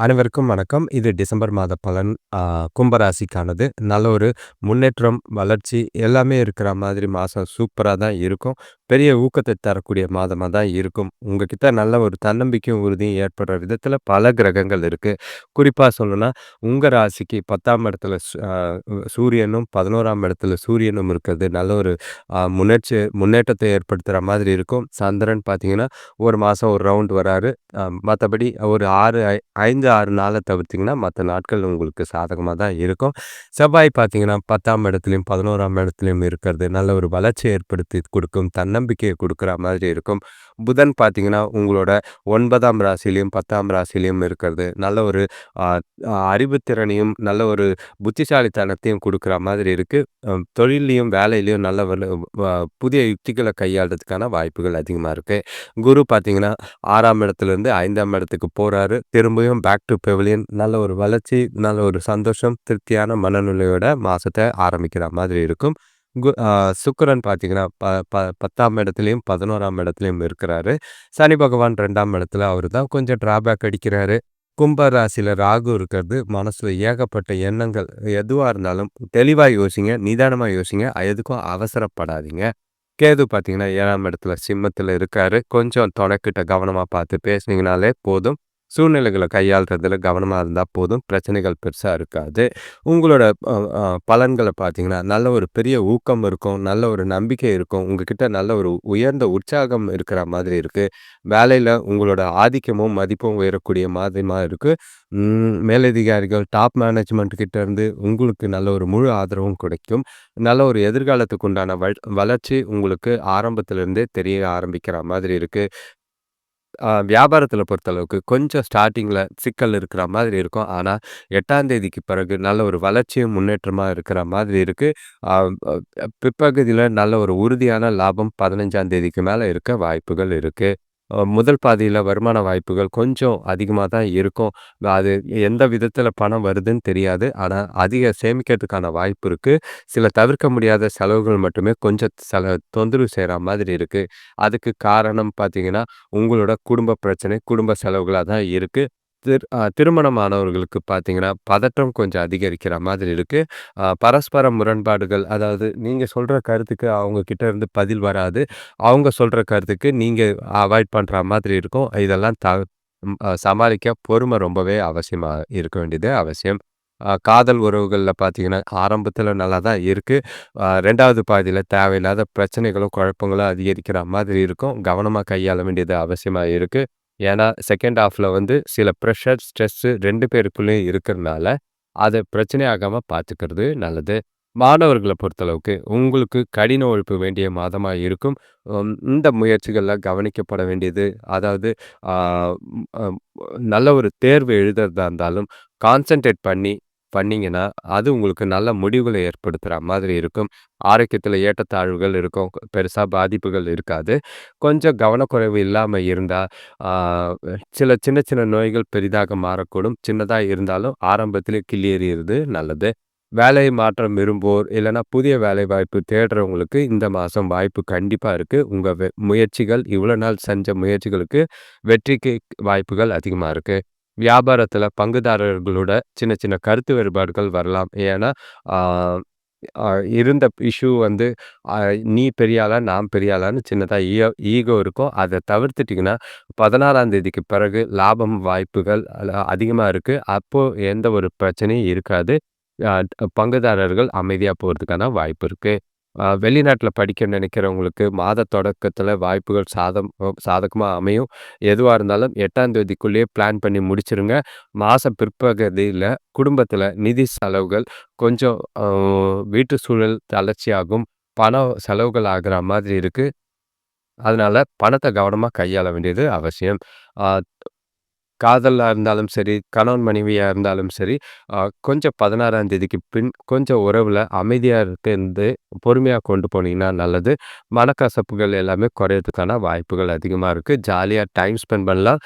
அனைவருக்கும் வணக்கம். இது டிசம்பர் மாத பலன். கும்பராசிக்கானது. நல்ல ஒரு முன்னேற்றம், வளர்ச்சி எல்லாமே இருக்கிற மாதிரி மாசம் சூப்பரா தான் இருக்கும். பெரிய ஊக்கத்த தரக்கூடிய மாதமா தான் இருக்கும். உங்ககிட்ட நல்ல ஒரு தன்னம்பிக்கையும், உறுதியும் ஏற்படுற விதத்தில பல கிரகங்கள் இருக்கு. குறிப்பா சொல்லணும்னா, உங்க ராசிக்கு 10ஆம் இடத்துல சூரியனும், 11ஆம் இடத்துல சூரியனும் இருக்கிறது நல்ல ஒரு முன்னேற்றத்தை ஏற்படுத்துற மாதிரி இருக்கும். சந்திரன் பார்த்தீங்கன்னா, ஒரு மாசம் ஒரு ரவுண்ட் வராரு. மத்தபடி ஒரு 5, 6 நாள தவிர்த்தீங்கன்னா, மத்த நாட்கள் உங்களுக்கு சாதகமா தான் இருக்கும். செவ்வாய் பார்த்தீங்கன்னா, 10ஆம் இடத்துலயும், 11ஆம் இடத்துலயும் இருக்கிறது நல்ல ஒரு வளர்ச்சிய ஏற்படுத்தி குடுக்கும். தன்னம்பிக்கைய குடுக்குற மாதிரி இருக்கும். புதன் பார்த்தீங்கன்னா, உங்களோட 9ஆம் ராசியிலயும், 10ஆம் ராசியிலயும் இருக்கிறது நல்ல ஒரு அ அறிவுத்திறனையும், நல்ல ஒரு புத்திசாலித்தனத்தையும் குடுக்குற மாதிரி இருக்கு. தொழில்லயும், வேலையிலயும் நல்ல வ புதிய யுக்திகள கையாள்றதுக்கான வாய்ப்புகள் அதிகமா இருக்கு. குரு பார்த்தீங்கன்னா 6ஆம் இடத்துலருந்து 5ஆம் இடத்துக்கு போறாரு. திரும்பியும் பேக் டூ பெவிலியன் நல்ல ஒரு வளர்ச்சி, நல்ல ஒரு சந்தோஷம், திருப்தியான மனநிலையோட மாசத்த ஆரம்பிக்கிற மாதிரி இருக்கும். கு அ சுக்கிரன் பார்த்தீங்கன்னா, ப ப 10ஆம் இடத்துலயும், 11ஆம் இடத்துலயும் இருக்கிறாரு. சனி பகவான் 2ஆம் இடத்துல அவரு தான் கொஞ்சம் டிராபேக் அடிக்கிறாரு. கும்ப ராசியில ராகு இருக்கிறது, மனசுல ஏகப்பட்ட எண்ணங்கள். எதுவா இருந்தாலும் தெளிவா யோசிங்க, நிதானமா யோசிங்க. எதுக்கும் அவசரப்படாதீங்க. கேது பார்த்தீங்கன்னா, 7ஆம் இடத்துல சிம்மத்தில இருக்காரு. கொஞ்சம் தொணக்கிட்ட கவனமா பார்த்து பேசுனீங்கனாலே போதும். சூழ்நிலைகள கையாள்றதுல கவனமா இருந்தா போதும். பிரச்சனைகள் பெருசா இருக்காது. உங்களோட அ அ பலன்கள பார்த்தீங்கன்னா, நல்ல ஒரு பெரிய ஊக்கம் இருக்கும். நல்ல ஒரு நம்பிக்கை இருக்கும். உங்ககிட்ட நல்ல ஒரு உயர்ந்த உற்சாகம் இருக்கிற மாதிரி இருக்கு. வேலையில உங்களோட ஆதிக்கமும், மதிப்பும் உயரக்கூடிய மாதிரிமா இருக்கு. மேலதிகாரிகள், டாப் மேனேஜ்மெண்ட் கிட்ட இருந்து உங்களுக்கு நல்ல ஒரு முழு ஆதரவும் கிடைக்கும். நல்ல ஒரு எதிர்காலத்துக்கு உண்டான வளர்ச்சி உங்களுக்கு ஆரம்பத்திலிருந்தே தெரிய ஆரம்பிக்கிற மாதிரி இருக்கு. வியாபாரத்தில பொறுத்தளவுக்கு கொஞ்சம் ஸ்டார்ட்டிங்கில சிக்கல் இருக்கிற மாதிரி இருக்கும். ஆனா 8ஆம் தேதிக்கு பிறகு நல்ல ஒரு வளர்ச்சியும், முன்னேற்றமா இருக்கிற மாதிரி இருக்கு. அ அ பிற்பகுதியில நல்ல ஒரு உறுதியான லாபம் 15ஆம் தேதிக்கு மேல இருக்க வாய்ப்புகள் இருக்கு. முதல் பாதியில வருமான வாய்ப்புகள் கொஞ்சம் அதிகமா தான் இருக்கும். அது எந்த விதத்தில பணம் வருதுன்னு தெரியாது. ஆனா அதிக சேமிக்கிறதுக்கான வாய்ப்பு இருக்கு. சில தவிர்க்க முடியாத செலவுகள் மட்டுமே கொஞ்சம் தொந்தரவு செய்ற மாதிரி இருக்கு. அதுக்கு காரணம் பார்த்தீங்கன்னா, உங்களோட குடும்ப பிரச்சனை, குடும்ப செலவுகளா தான் இருக்கு. திருமணமானவர்களுக்கு பார்த்தீங்கன்னா, பதற்றம் கொஞ்சம் அதிகரிக்கிற மாதிரி இருக்கு. பரஸ்பர முரண்பாடுகள், அதாவது நீங்க சொல்ற கருத்துக்கு அவங்க கிட்ட இருந்து பதில் வராது. அவங்க சொல்ற கருத்துக்கு நீங்க அவாய்ட் பண்ற மாதிரி இருக்கும். இதெல்லாம் சமாளிக்க பொறுமை ரொம்பவே அவசியமா இருக்க வேண்டியது அவசியம். காதல் உறவுகள்ல பார்த்தீங்கன்னா, ஆரம்பத்தில நல்லா தான் இருக்கு. 2வது பாதியில தேவையில்லாத பிரச்சனைகளும், குழப்பங்களும் அதிகரிக்கிற மாதிரி இருக்கும். கவனமா கையாள வேண்டியது அவசியமா இருக்கு. ஏன்னா, செகண்ட் ஹால்ஃப்ல வந்து சில பிரஷர், ஸ்ட்ரெஸ்ஸு 2 பேருக்குள்ளயும் இருக்கிறனால, அத பிரச்சனையாகாம பார்த்துக்கிறது நல்லது. மாணவர்கள பொறுத்தளவுக்கு, உங்களுக்கு கடின உழைப்பு வேண்டிய மாதமா இருக்கும். இந்த முயற்சிகள்ல கவனிக்கப்பட வேண்டியது, அதாவது ஆ ம் அ நல்ல ஒரு தேர்வு எழுதுறதா இருந்தாலும், கான்சன்ட்ரேட் பண்ணீங்கன்னா, அது உங்களுக்கு நல்ல முடிவுகள ஏற்படுத்துற மாதிரி இருக்கும். ஆரோக்கியத்தில ஏற்றத்தாழ்வுகள் இருக்கும். பெருசா பாதிப்புகள் இருக்காது. கொஞ்சம் கவனக்குறைவு இல்லாம இருந்தா, ஆ சில சின்ன சின்ன நோய்கள் பெரிதாக மாறக்கூடும். சின்னதா இருந்தாலும் ஆரம்பத்திலே கிள்ளி எறியறது நல்லது. வேலை மாற்றம் விரும்புவோர், இல்லன்னா புதிய வேலைவாய்ப்பு தேடுறவங்களுக்கு இந்த மாசம் வாய்ப்பு கண்டிப்பா இருக்கு. உங்க முயற்சிகள் இவ்வளோ நாள் செஞ்ச முயற்சிகளுக்கு வெற்றிக்கு வாய்ப்புகள் அதிகமா இருக்கு. வியாபாரத்தில பங்குதாரர்களோட சின்ன சின்ன கருத்து வேறுபாடுகள் வரலாம். ஏன்னா, ஆ அ இருந்த இஷ்யூ வந்து அ நீ பெரிய ஆளா, நான் பெரிய ஆளான்னு சின்னதா ஈகோ இருக்கும். அத தவிர்த்துட்டீங்கன்னா, 16ஆம் தேதிக்கு பிறகு லாபம் வாய்ப்புகள் அதிகமா இருக்கு. அப்போ எந்த ஒரு பிரச்சனையும் இருக்காது. அ பங்குதாரர்கள் அமைதியா போறதுக்கான வாய்ப்பு இருக்கு. வெளிநாட்ல படிக்க நினைக்கிறவங்களுக்கு மாத தொடக்கத்தில வாய்ப்புகள் சாதகமா அமையும். எதுவா இருந்தாலும் 8ஆம் தேதிக்குள்ளேயே பிளான் பண்ணி முடிச்சிருங்க. மாச பிற்பகுதியில குடும்பத்தில நிதி செலவுகள் கொஞ்சம் வீட்டு சூழல் தளர்ச்சியாகும். பணம் செலவுகள் ஆகுற மாதிரி இருக்கு. அதனால பணத்த கவனமா கையாள வேண்டியது அவசியம். ஆ காதலா இருந்தாலும் சரி, கணவன் மனைவியா இருந்தாலும் சரி, அ கொஞ்சம் 16ஆம் தேதிக்கு பின் கொஞ்சம் உறவுல அமைதியா இருந்து பொறுமையா கொண்டு போனீங்கன்னா நல்லது. மனக்கசப்புகள் எல்லாமே குறையறதுக்கான வாய்ப்புகள் அதிகமா இருக்கு. ஜாலியா டைம் ஸ்பெண்ட் பண்ணலாம்.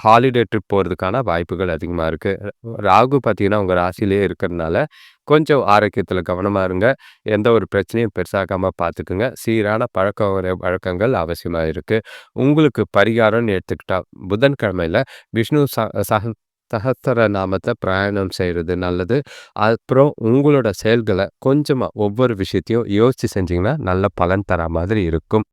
ஹாலிடே ட்ரிப் போறதுக்கான வாய்ப்புகள் அதிகமா இருக்கு. ராகு பார்த்தீங்கன்னா, உங்க ராசியிலேயே இருக்கிறதுனால, கொஞ்சம் ஆரோக்கியத்தில கவனமா இருங்க. எந்த ஒரு பிரச்சனையும் பெருசாக்காம பார்த்துக்குங்க. சீரான பழக்கவழக்கங்கள் அவசியமா இருக்கு. உங்களுக்கு பரிகாரம்னு எடுத்துக்கிட்டா, புதன்கிழமையில விஷ்ணு சஹஸ்ர நாமத்த பிரயாணம் செய்றது நல்லது. அப்புறம் உங்களோட செயல்கள கொஞ்சமா ஒவ்வொரு விஷயத்தையும் யோசிச்சு செஞ்சீங்கன்னா, நல்ல பலன் தரா மாதிரி இருக்கும்.